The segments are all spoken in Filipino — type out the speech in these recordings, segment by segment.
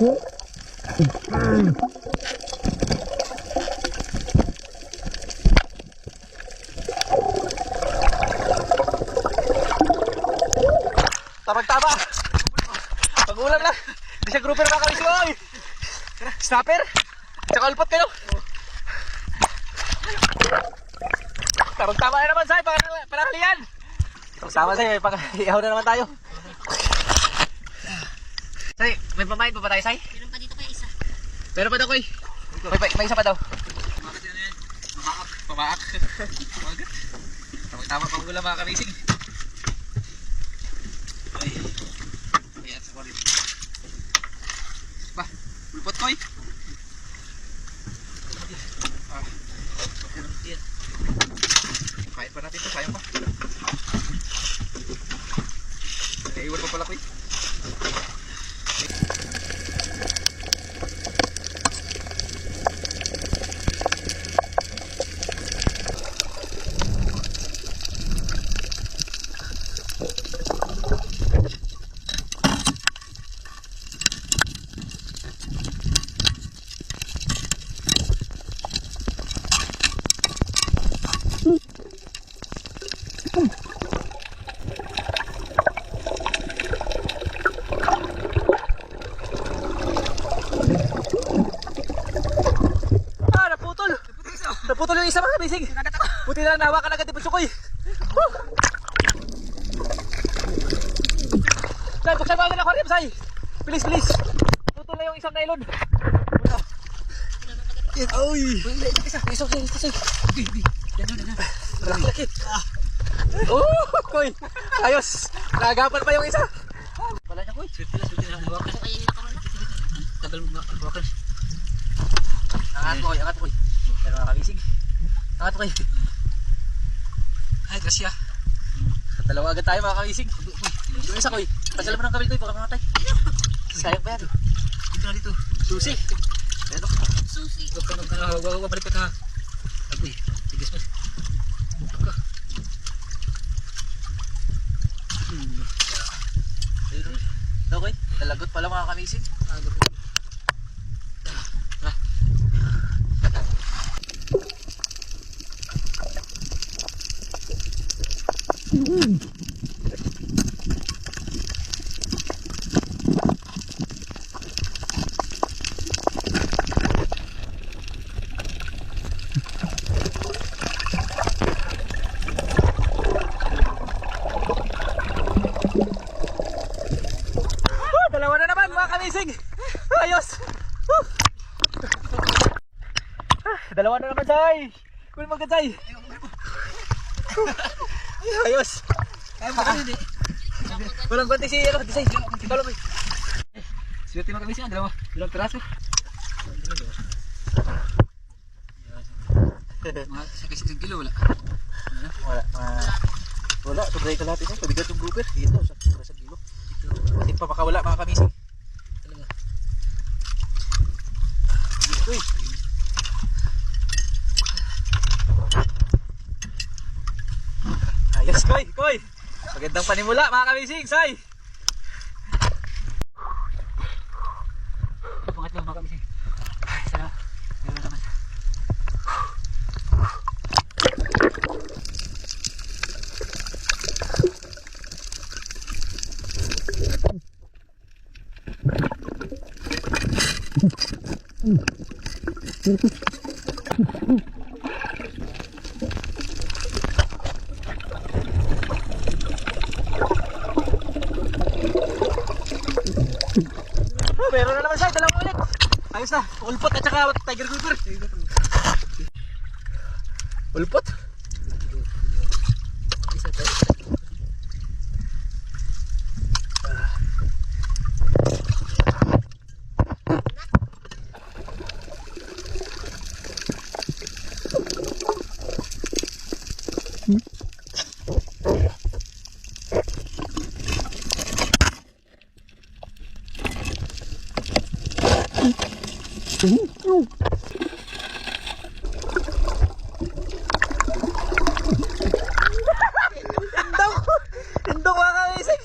Tamang-tama. Pag-ulam lang. Hindi siya grouper mga kamising. Oy! Snapper. Tsaka ulpot kayo. Tamang-tama na naman sa'yo. Panahalian. Sama sa'yo. Ihaw na naman tayo. Say, may pamain pa ba tayo, Say? Meron pa dito kaya isa. Meron pa daw, Koy. May isa pa daw. Pamaak. Tamang-tama pag-ulam mga kamising. Ayan, sa kulit. Ba, ulpot, Koy. Kain pa natin ito, sayang pa. Iwan pa pala, Koy. Naputol yung isa mga kamising. Buti na lang nahawakan agad yung Bunsukoy. Say, buksan mo agad ang aquarium, Say. Bilis, bilis. Putol na yung isang nylon. Ay! Isa. Sakit. Oh, Koy. Ayos. Nagapan pa yung isa. Wala na, Koy. Swerte na hawakan. Kaya yung nakaman na. Tagal mo na hawakan. Angat, Koy. Pero mga kamising. Angat, Koy. Ay, grasya. Dalawa agad tayo mga kamising. Yung isa, Koy. Pasal mo ng kabil, Koy. Baka mamatay. Sayang pa yan. Dito na dito. Susi. Ayan o. Susi. Huwag ka balipat ha. Agoy. Tigis mo. Huwag ka. Ayun o. Ito, Koy. Dalagot pala mga kamising. Dalawa na naman mga kamising. Ayos. Dalawa na naman, Say. Kunin mo agad, Say. Ayos. Walang konti si Say. Ikaw lang, Koy. Swerte mga kamising. Dalawang piraso. Mga sakit kilo, wala. Wala. Sobrang kalapit na. Pabigat yung grouper. Dito, sa kilo. Pati pa makawala mga kamising. Talaga. Uy. Ayos, Koy. Magandang panimula mga kamising, Say. Pangat lang mga kamising. Ay, sana. Meron naman. Meron na naman, Say. Dalawa ulit. Ayos na. Ulpot at saka tiger grouper. Ulpot. Isa to. Tindong mga kamising.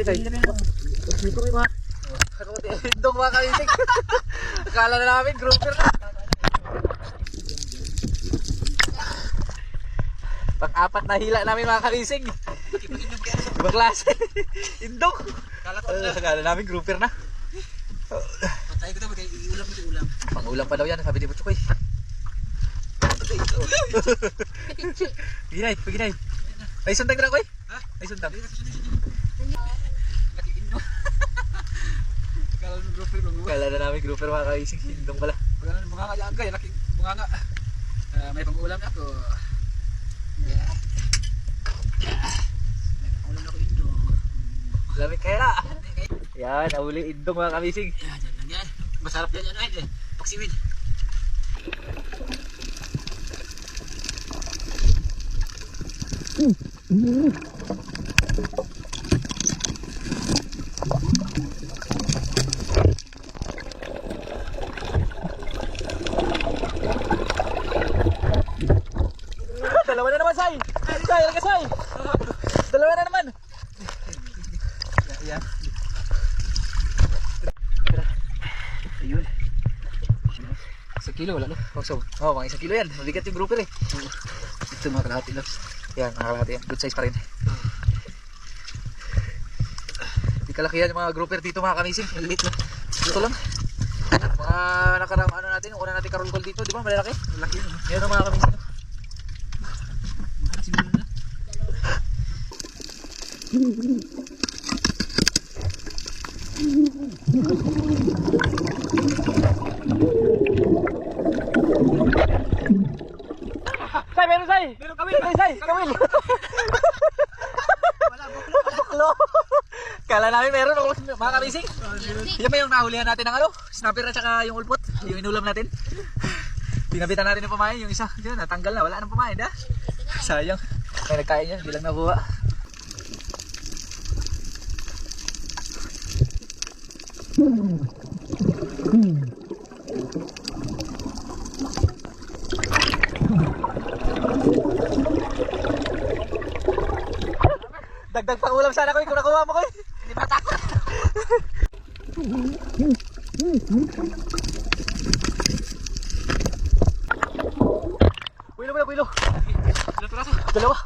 kamote tayo. Dito may mga kamote. Indong mga kamising. Akala na namin, grouper na. Pang-apat na hila namin mga kamising. Ibang klase. Indong. Akala namin, grouper na. Patay ko daw, iulam mo ulam. Pang-ulam pa daw yan, sabi ni Butchoy. Paginay, paginay. Ay, suntang ko na, Koy. Ha? Ay, suntang. Laki indong. Kala mo grouper mo. Akala na namin, grouper mga kamising. Indong pala. Pagkalan mga nga dyan kay, laking mga nga. May pang-ulam na ako. May pang-ulam na ako indong. Lamig kaya na. Yan, nahuli indong mga kamising. Yan, yan lang yan. Masarap yan yan ay. Paksiwid. Dalawa na naman, Sai! Sai, halika, Sai! Dalawa na naman! Yan. Ayun. Isang kilo, wala no? Oh, mga isang kilo yan. Mabigat yung grouper eh. Ito mga kalahati lang. Yan, mga kalahati yan. Good size pa rin. Hindi kalakihan yung mga grouper dito mga kamising. Maliit na. Ito lang. Mga nakarang ano natin, yung una natin karol call dito, di ba? Malalaki? Malaki yun. Yan ang mga kamising. Siguro na. Sai, meron Sai! Meron kamil! Sai, kamil! Wala, Baklo! Kala namin meron mga kamising. Yan ba yung nahulihan natin ng ano? Snapper at saka yung ulpot. Yung inulam natin. Pinabitan natin yung pamain. Yung isa, yun, natanggal na. Wala nang pamain, ha? Sayang. May nagkain yan, bilang nabuha. Dagdag pang ulam sana ko kung nakuha mo ko. Hindi matakot. Builo mo na, builo. Dalawa.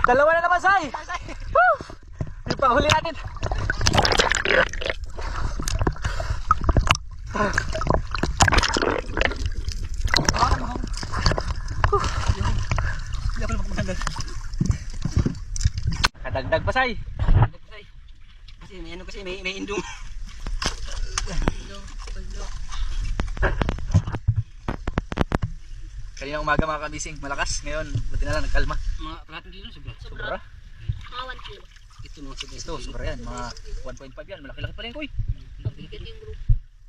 Dalawa na naman, Sai! Woo! Yung panghuli natin. Hindi ako naman kumagandal. Kadagdag pa, Sai. Kasi may ano kasi, may indong. Kanina umaga mga kabising, malakas. Ngayon, buti na lang, nagkalma. Mga kalating kilo, sobra. Sobra. Mga 1 kilo. Ito mga sobra. Ito, sobra yan. Mga 1.5 yan. Malaki-laki pa rin, Koy. Bigat yung group.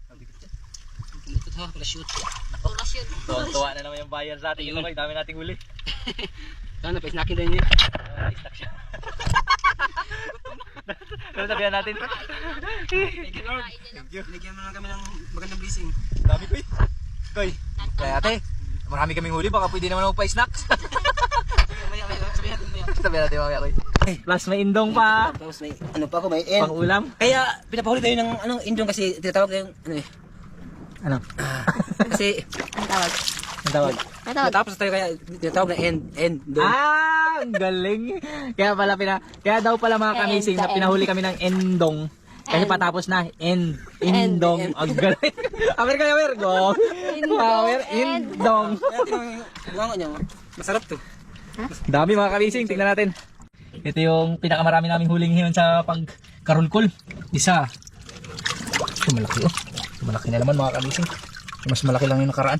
Mabigat yan. Ito ha, pala shoot. Orasyon. Tuwa na naman yung buyer sa atin. Ito, Koy, dami nating huli. Sana pa isnakin din niya. Stock siya. Pero sabihan natin. Thank you Lord. Binigyan mo lang kami ng magandang blessing. Dami, Koy. Koy, kaya ate, marami kaming huli. Baka pwede naman ako pa-snacks. Maya, sabihin natin maya. Sabihan natin mamaya, Koy. Plus may indong pa. Tapos may ano pa ako, may end. Pang ulam. Kaya pinapahuli tayo ng ano, indong kasi tinatawag tayong ano eh. Ano? Kasi Ang tawag. Ang tawag? Ang tawag. tapos tayo kaya tinatawag na end doon. Ah, ang galing. Kaya pala kaya daw pala mga kamising na pinahuli kami ng endong. Kasi End. patapos na endong. End. Ang galing. Amer kayo, Amer. Go. Amer, endong. Kaya tinong buwango niya. Masarap to. Dami mga kamising, tingnan natin. Ito yung pinakamarami naming huling ngayon sa pagkarulkol. Isa. Ito malaki oh. Ito malaki na naman mga kamising. Mas malaki lang yung nakaraan.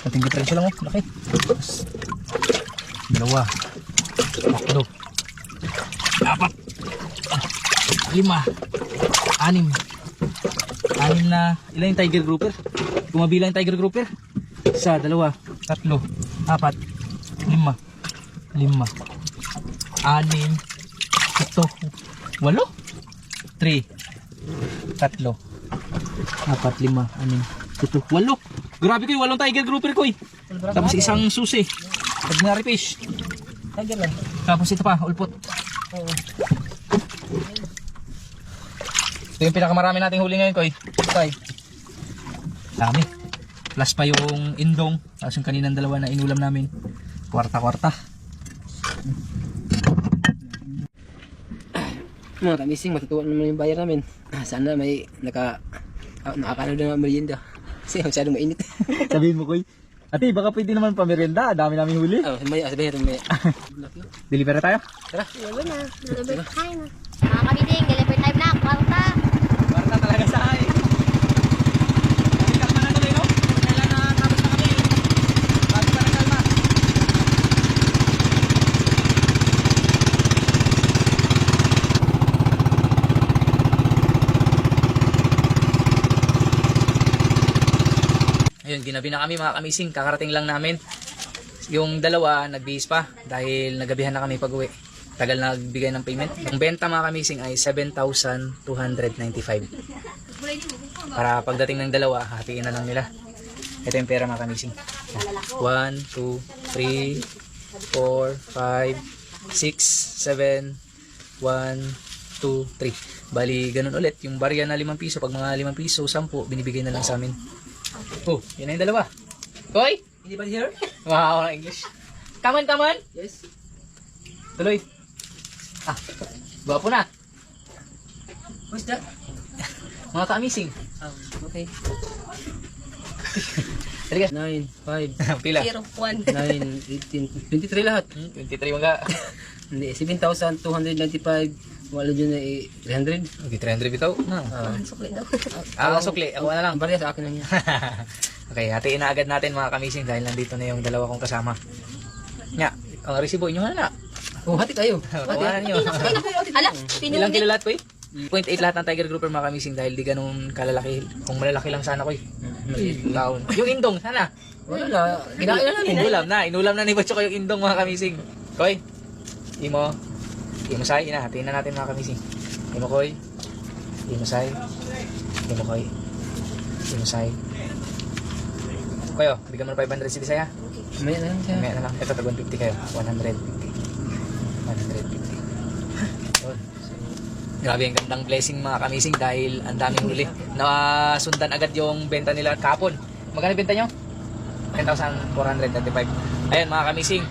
Konting diferensya lang oh, malaki. Tapos, 2, 3, 4, 5, 6. 6 na, ilan yung tiger grouper? Kumabilang yung tiger grouper? 1, 2, 3, 4, 5, 5, 6, 7, 8, 3, 4, 5, 6, 7, 8. Grabe ko, 8 tiger grouper ko eh. Tapos isang susi. Ordinary fish. Tiger lang. Tapos ito pa, ulpot. Oo. Ito yung pinakamarami nating huli ngayon, Koy. Koy. Dami. Plus pa yung indong. Tapos yung kaninang dalawa na inulam namin. Kwarta-kwarta. Mga kamising, matutuwa naman yung bayar namin. Sana may nakakano na ng merienda. Kasi masyadong mainit. Sabihin mo, Koy. Ate, baka pwede naman pamerienda. Dami namin huli. Sabihin natin may. Deliver na tayo? Tara. Deliver na. Deliver time na. Mga kabising, deliver time na. Kwarta. Kwarta talaga sa akin. Kalma na tuloy, no? Kailan na tapos na kami. Bago pa na kalma. Ayun, ginabi na kami mga kamising. Kakarating lang namin. Yung dalawa, nagbihis pa dahil nagabihan na kami pag-uwi. Tagal na nagbigay ng payment. Ang benta mga kamising ay 7,295. Para pagdating ng dalawa, hatiin na lang nila. Ito yung pera mga kamising. 1, 2, 3, 4, 5, 6, 7, 1, 2, 3. Bali, ganun ulit. Yung barya na 5 piso, pag mga 5 piso, 10, binibigay na lang sa amin. Oh, yun na yung dalawa. Koy! Anybody here? Wow, English. Come on. Yes. Tuloy. Ah, gwapo na. Who's that? Mga ka-amazing. Okay. Halika. 9, 5, Pila? 0, 1. 9, 18, 23 lahat. 23 mga. Hindi, 7,295. Wala dyan na 300. Okay, 300 bitaw. Sukli daw. Sukli. Ako na lang. Ang barya sa akin lang yan. Okay, hatiin na agad natin mga kamising dahil nandito na yung dalawa kong kasama. Nga, ang resibo inyo na. Oh, hati tayo. Tawanan nyo. Ala, Ilang kilo pinunit. lahat ko eh? 0.8 lahat ng tiger grouper mga kamising dahil di ganun kalalaki. Kung malalaki lang sana ko eh. Taon. Yung indong, sana. Wala na. Kinain na namin. Inulam na ni Bacho ko yung indong mga kamising. Koy, Imo say, hatiin na natin mga kamising. Imo Koy, Imo say, Imo Koy, Imo say. Koyo, bigyan mo ng 500 si Bisaya. Maya na lang siya. May na lang. Ito, tag 150 kayo. 150. 150. Yun. Grabe ang gandang blessing mga kamising dahil ang daming huli. Nasundan agad yung benta nila kapon. Magkano benta nyo? 10,435. Ayun mga kamising.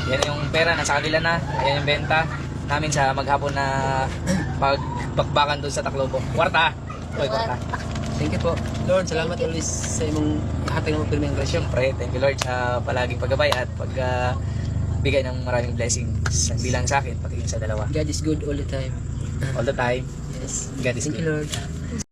Yan yung pera, nasa kanila na. Ayan yung benta namin sa maghapon na pagbakbakan doon sa Tacloban. Kwarta. Uy, kwarta. Thank you po. Lord, salamat ulit sa imong hatag ng pirmeng grasya. Siyempre, thank you Lord sa palaging paggabay at pagbigay ng maraming blessings. Hindi lang sa akin, pati yung sa dalawa. God is good all the time. All the time. Yes. God is Thank good. you, Lord.